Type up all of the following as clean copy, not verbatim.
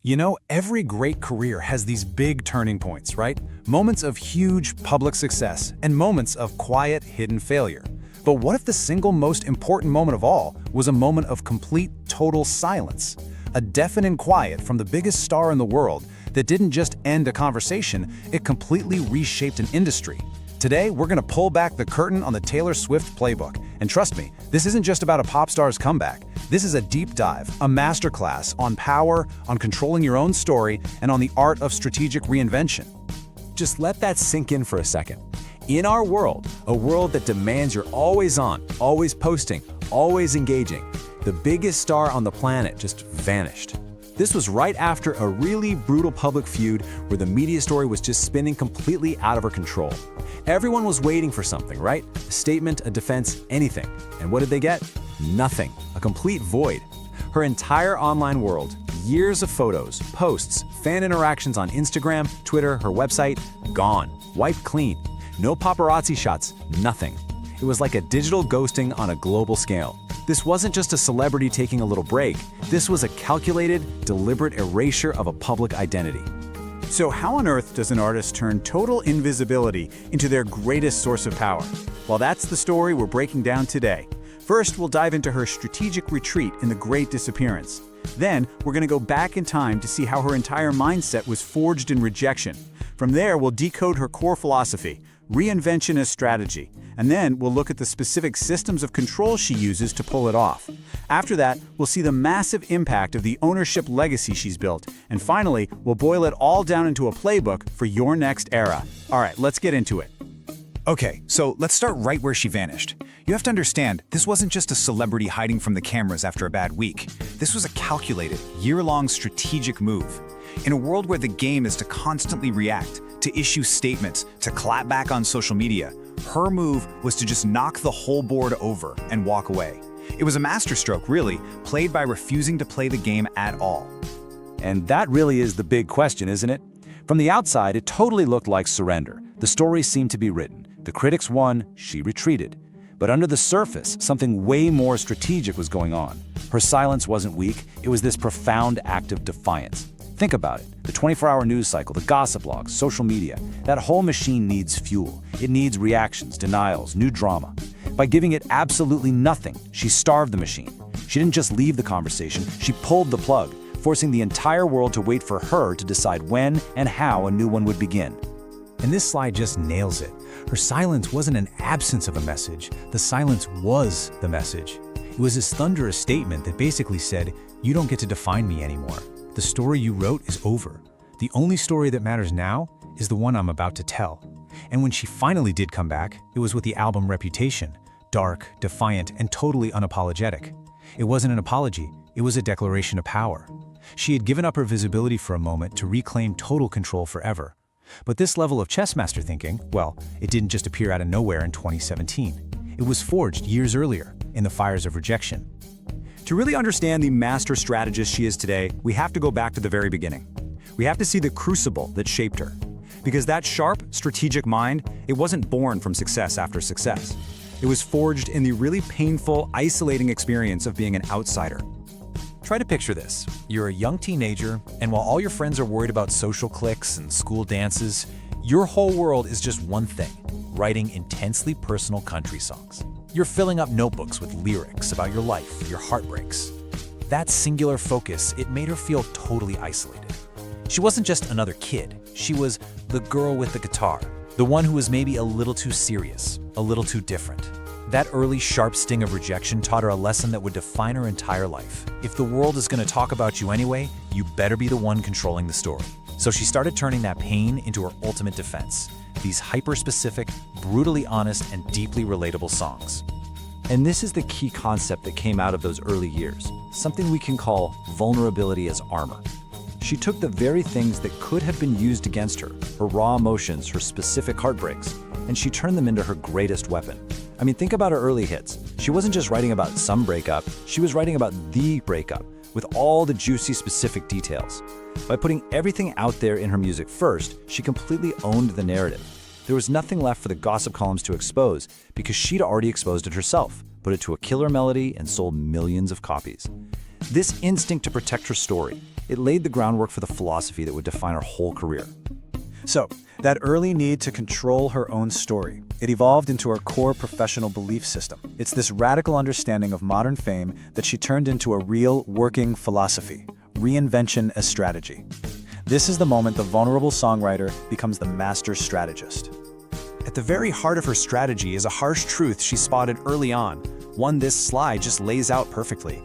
You know, every great career has these big turning points, right? Moments of huge public success and moments of quiet, hidden failure. But what if the single most important moment of all was a moment of complete, total silence? A deafening quiet from the biggest star in the world that didn't just end a conversation, it completely reshaped an industry. Today, we're gonna pull back the curtain on the Taylor Swift Playbook. And trust me, this isn't just about a pop star's comeback. This is a deep dive, a masterclass on power, on controlling your own story, and on the art of strategic reinvention. Just let that sink in for a second. In our world, a world that demands you're always on, always posting, always engaging, the biggest star on the planet just vanished. This was right after a really brutal public feud where the media story was just spinning completely out of her control. Everyone was waiting for something, right? A statement, a defense, anything. And what did they get? Nothing. A complete void. Her entire online world, years of photos, posts, fan interactions on Instagram, Twitter, her website, gone. Wiped clean. No paparazzi shots, nothing. It was like a digital ghosting on a global scale. This wasn't just a celebrity taking a little break. This was a calculated, deliberate erasure of a public identity. So how on earth does an artist turn total invisibility into their greatest source of power? Well, that's the story we're breaking down today. First, we'll dive into her strategic retreat in the Great Disappearance. Then, we're going to go back in time to see how her entire mindset was forged in rejection. From there, we'll decode her core philosophy, reinvention as strategy, and then we'll look at the specific systems of control she uses to pull it off. After that, we'll see the massive impact of the ownership legacy she's built, and finally, we'll boil it all down into a playbook for your next era. All right, let's get into it. Okay, so let's start right where she vanished. You have to understand, this wasn't just a celebrity hiding from the cameras after a bad week. This was a calculated, year-long strategic move. In a world where the game is to constantly react, to issue statements, to clap back on social media, her move was to just knock the whole board over and walk away. It was a masterstroke, really, played by refusing to play the game at all. And that really is the big question, isn't it? From the outside, it totally looked like surrender. The story seemed to be written. The critics won, she retreated. But under the surface, something way more strategic was going on. Her silence wasn't weak, it was this profound act of defiance. Think about it. The 24-hour news cycle, the gossip blogs, social media, that whole machine needs fuel. It needs reactions, denials, new drama. By giving it absolutely nothing, she starved the machine. She didn't just leave the conversation, she pulled the plug, forcing the entire world to wait for her to decide when and how a new one would begin. And this slide just nails it. Her silence wasn't an absence of a message. The silence was the message. It was this thunderous statement that basically said, "You don't get to define me anymore. The story you wrote is over. The only story that matters now is the one I'm about to tell." And when she finally did come back, it was with the album Reputation, dark, defiant, and totally unapologetic. It wasn't an apology, it was a declaration of power. She had given up her visibility for a moment to reclaim total control forever. But this level of chess master thinking, well, it didn't just appear out of nowhere in 2017. It was forged years earlier, in the fires of rejection. To really understand the master strategist she is today, we have to go back to the very beginning. We have to see the crucible that shaped her. Because that sharp, strategic mind, it wasn't born from success after success. It was forged in the really painful, isolating experience of being an outsider. Try to picture this. You're a young teenager, and while all your friends are worried about social cliques and school dances, your whole world is just one thing: writing intensely personal country songs. You're filling up notebooks with lyrics about your life, your heartbreaks. That singular focus, it made her feel totally isolated. She wasn't just another kid. She was the girl with the guitar, the one who was maybe a little too serious, a little too different. That early sharp sting of rejection taught her a lesson that would define her entire life. If the world is going to talk about you anyway, you better be the one controlling the story. So she started turning that pain into her ultimate defense. These hyper-specific, brutally honest, and deeply relatable songs. And this is the key concept that came out of those early years, something we can call vulnerability as armor. She took the very things that could have been used against her, her raw emotions, her specific heartbreaks, and she turned them into her greatest weapon. I mean, think about her early hits. She wasn't just writing about some breakup, she was writing about the breakup, with all the juicy specific details. By putting everything out there in her music first, she completely owned the narrative. There was nothing left for the gossip columns to expose, because she'd already exposed it herself, put it to a killer melody, and sold millions of copies. This instinct to protect her story, It laid the groundwork for the philosophy that would define her whole career. So, that early need to control her own story, it evolved into her core professional belief system. It's this radical understanding of modern fame that she turned into a real, working philosophy, reinvention as strategy. This is the moment the vulnerable songwriter becomes the master strategist. At the very heart of her strategy is a harsh truth she spotted early on, one this slide just lays out perfectly.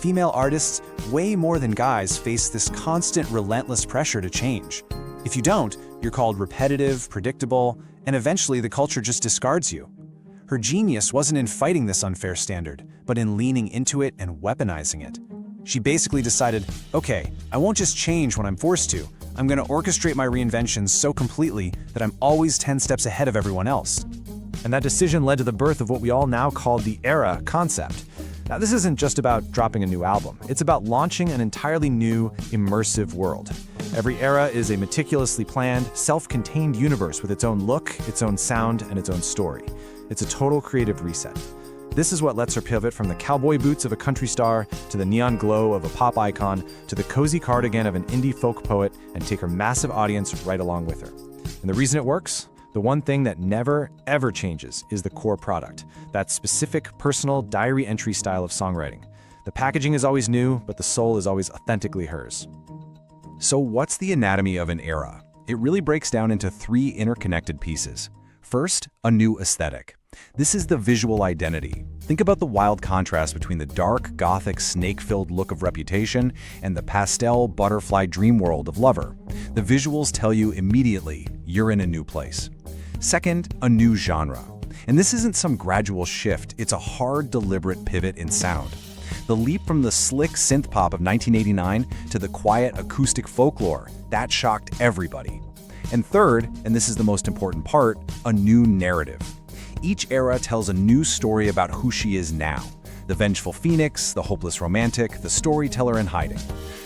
Female artists, way more than guys, face this constant, relentless pressure to change. If you don't, you're called repetitive, predictable, and eventually the culture just discards you. Her genius wasn't in fighting this unfair standard, but in leaning into it and weaponizing it. She basically decided, okay, I won't just change when I'm forced to. I'm going to orchestrate my reinventions so completely that I'm always 10 steps ahead of everyone else. And that decision led to the birth of what we all now call the era concept. Now, this isn't just about dropping a new album. It's about launching an entirely new, immersive world. Every era is a meticulously planned, self-contained universe with its own look, its own sound, and its own story. It's a total creative reset. This is what lets her pivot from the cowboy boots of a country star to the neon glow of a pop icon to the cozy cardigan of an indie folk poet and take her massive audience right along with her. And the reason it works? The one thing that never, ever changes is the core product, that specific, personal, diary entry style of songwriting. The packaging is always new, but the soul is always authentically hers. So what's the anatomy of an era? It really breaks down into 3 interconnected pieces. First, a new aesthetic. This is the visual identity. Think about the wild contrast between the dark, gothic, snake-filled look of Reputation and the pastel, butterfly dream world of Lover. The visuals tell you immediately you're in a new place. Second, a new genre. And this isn't some gradual shift, it's a hard, deliberate pivot in sound. The leap from the slick synth pop of 1989 to the quiet acoustic folklore, that shocked everybody. And third, and this is the most important part, a new narrative. Each era tells a new story about who she is now. The vengeful phoenix, the hopeless romantic, the storyteller in hiding.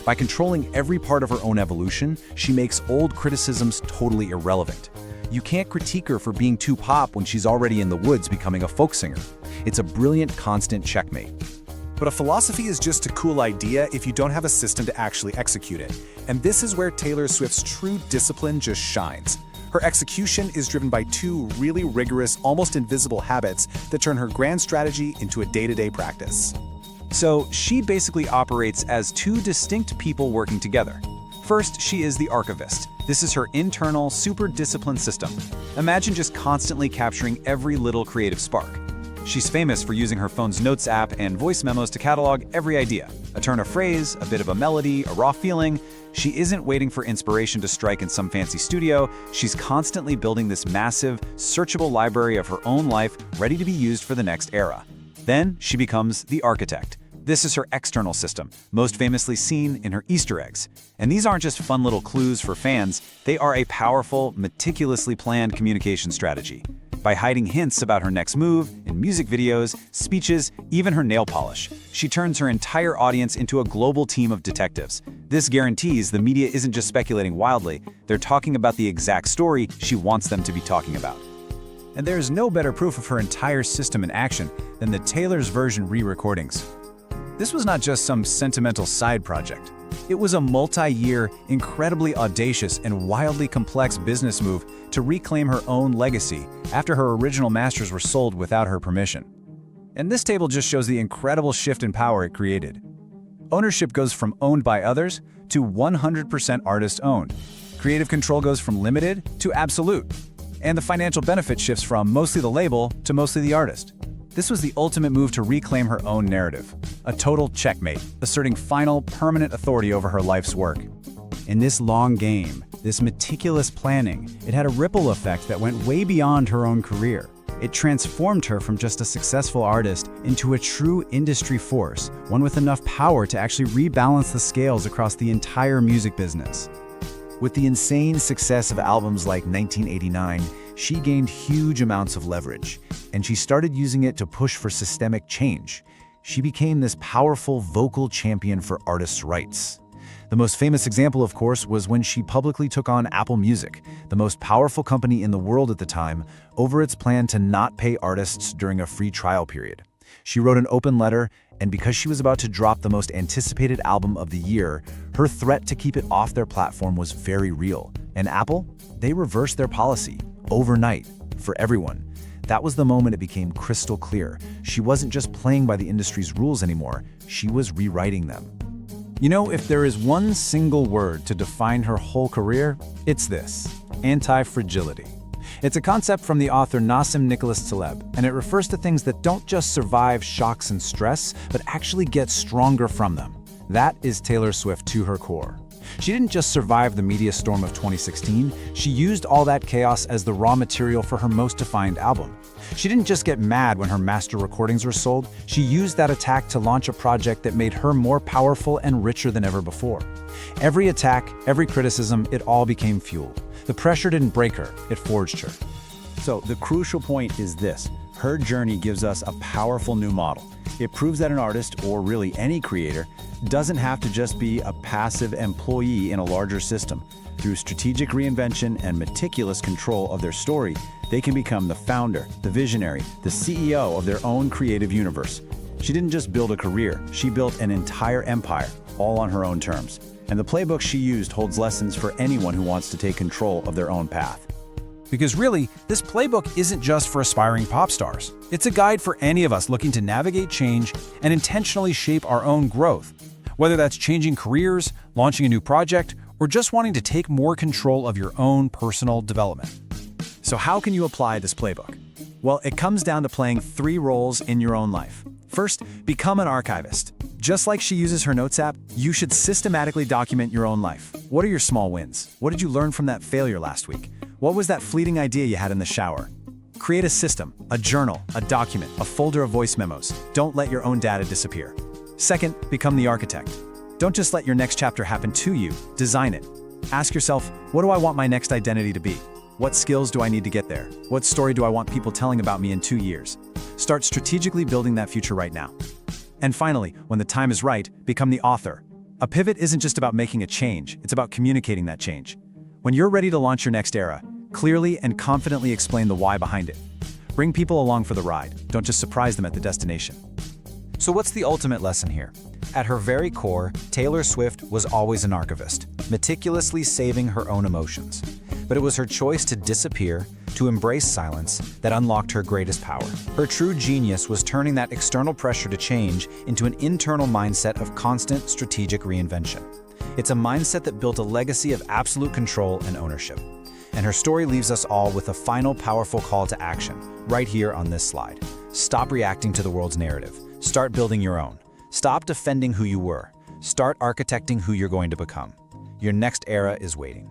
By controlling every part of her own evolution, she makes old criticisms totally irrelevant. You can't critique her for being too pop when she's already in the woods becoming a folk singer. It's a brilliant, constant checkmate. But a philosophy is just a cool idea if you don't have a system to actually execute it. And this is where Taylor Swift's true discipline just shines. Her execution is driven by 2 really rigorous, almost invisible habits that turn her grand strategy into a day-to-day practice. So she basically operates as 2 distinct people working together. First, she is the archivist. This is her internal, super disciplined system. Imagine just constantly capturing every little creative spark. She's famous for using her phone's notes app and voice memos to catalog every idea. A turn of phrase, a bit of a melody, a raw feeling. She isn't waiting for inspiration to strike in some fancy studio. She's constantly building this massive, searchable library of her own life ready to be used for the next era. Then she becomes the architect. This is her external system, most famously seen in her Easter eggs. And these aren't just fun little clues for fans, they are a powerful, meticulously planned communication strategy. By hiding hints about her next move in music videos, speeches, even her nail polish, she turns her entire audience into a global team of detectives. This guarantees the media isn't just speculating wildly, they're talking about the exact story she wants them to be talking about. And there's no better proof of her entire system in action than the Taylor's version re-recordings. This was not just some sentimental side project. It was a multi-year, incredibly audacious and wildly complex business move to reclaim her own legacy after her original masters were sold without her permission. And this table just shows the incredible shift in power it created. Ownership goes from owned by others to 100% artist-owned. Creative control goes from limited to absolute. And the financial benefit shifts from mostly the label to mostly the artist. This was the ultimate move to reclaim her own narrative. A total checkmate, asserting final, permanent authority over her life's work. In this long game, this meticulous planning, it had a ripple effect that went way beyond her own career. It transformed her from just a successful artist into a true industry force, one with enough power to actually rebalance the scales across the entire music business. With the insane success of albums like 1989, she gained huge amounts of leverage, and she started using it to push for systemic change. She became this powerful vocal champion for artists' rights. The most famous example, of course, was when she publicly took on Apple Music, the most powerful company in the world at the time, over its plan to not pay artists during a free trial period. She wrote an open letter And because she was about to drop the most anticipated album of the year, her threat to keep it off their platform was very real. And Apple, they reversed their policy overnight for everyone. That was the moment it became crystal clear. She wasn't just playing by the industry's rules anymore, she was rewriting them. You know, if there is one single word to define her whole career, it's this: antifragility. It's a concept from the author Nassim Nicholas Taleb, and it refers to things that don't just survive shocks and stress, but actually get stronger from them. That is Taylor Swift to her core. She didn't just survive the media storm of 2016, she used all that chaos as the raw material for her most defined album. She didn't just get mad when her master recordings were sold, she used that attack to launch a project that made her more powerful and richer than ever before. Every attack, every criticism, it all became fuel. The pressure didn't break her, it forged her. So the crucial point is this: her journey gives us a powerful new model. It proves that an artist, or really any creator, doesn't have to just be a passive employee in a larger system. Through strategic reinvention and meticulous control of their story, they can become the founder, the visionary, the CEO of their own creative universe. She didn't just build a career, she built an entire empire, all on her own terms. And the playbook she used holds lessons for anyone who wants to take control of their own path. Because really, this playbook isn't just for aspiring pop stars. It's a guide for any of us looking to navigate change and intentionally shape our own growth. Whether that's changing careers, launching a new project, or just wanting to take more control of your own personal development. So how can you apply this playbook? Well, it comes down to playing 3 roles in your own life. First, become an archivist. Just like she uses her Notes app, you should systematically document your own life. What are your small wins? What did you learn from that failure last week? What was that fleeting idea you had in the shower? Create a system, a journal, a document, a folder of voice memos. Don't let your own data disappear. Second, become the architect. Don't just let your next chapter happen to you, design it. Ask yourself, what do I want my next identity to be? What skills do I need to get there? What story do I want people telling about me in 2 years? Start strategically building that future right now. And finally, when the time is right, become the author. A pivot isn't just about making a change, it's about communicating that change. When you're ready to launch your next era, clearly and confidently explain the why behind it. Bring people along for the ride, don't just surprise them at the destination. So what's the ultimate lesson here? At her very core, Taylor Swift was always an archivist, meticulously saving her own emotions. But it was her choice to disappear, to embrace silence, that unlocked her greatest power. Her true genius was turning that external pressure to change into an internal mindset of constant strategic reinvention. It's a mindset that built a legacy of absolute control and ownership. And her story leaves us all with a final powerful call to action, right here on this slide. Stop reacting to the world's narrative. Start building your own. Stop defending who you were. Start architecting who you're going to become. Your next era is waiting.